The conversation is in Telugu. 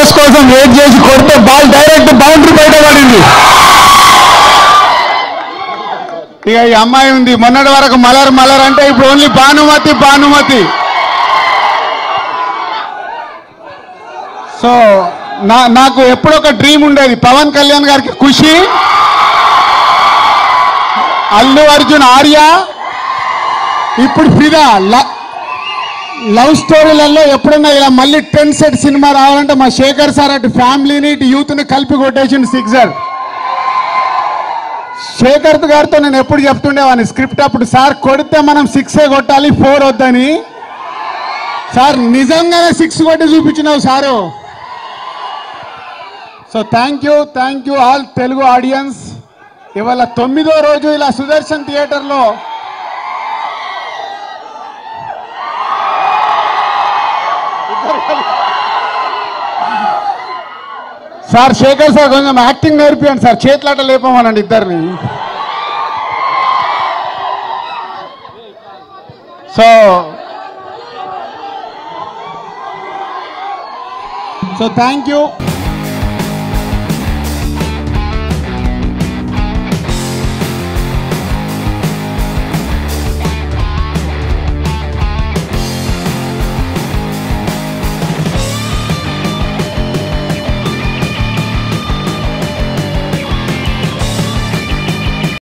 స్పేస్ కోసం వెయిట్ చేసి కొడితే బాల్ డైరెక్ట్ బౌండరీ బయట పడింది. ఇక ఈ అమ్మాయి ఉంది, మొన్నటి వరకు మలర్ మలర్ అంటే ఇప్పుడు ఓన్లీ భానుమతి భానుమతి. సో నాకు ఎప్పుడో ఒక డ్రీమ్ ఉండేది, పవన్ కళ్యాణ్ గారికి ఖుషి, అల్లు అర్జున్ ఆర్య, ఇప్పుడు ఫిదా. లవ్ స్టోరీలలో ఎప్పుడన్నా ఇలా మళ్ళీ 10 సెట్ సినిమా రావాలంటే మా శేఖర్ సార్ అటు ఫ్యామిలీని ఇటు యూత్ని కలిపి కొట్టేసిండు సిక్సర్. శేఖర్ గారితో నేను ఎప్పుడు చెప్తుండేవాడిని స్క్రిప్ట్ అప్పుడు, సార్ కొడితే మనం 6 కొట్టాలి 4 వద్దని. సార్ నిజంగానే 6 కొట్టి చూపించినావు sir. So thank you all Telugu audience. ఇవాళ 9వ రోజు ఇలా సుదర్శన్ థియేటర్లో సార్ శేఖర్ సార్ కొంచెం యాక్టింగ్ నేర్పియండి సార్, చేతులాట లేపమనండి ఇద్దరిని. So thank you.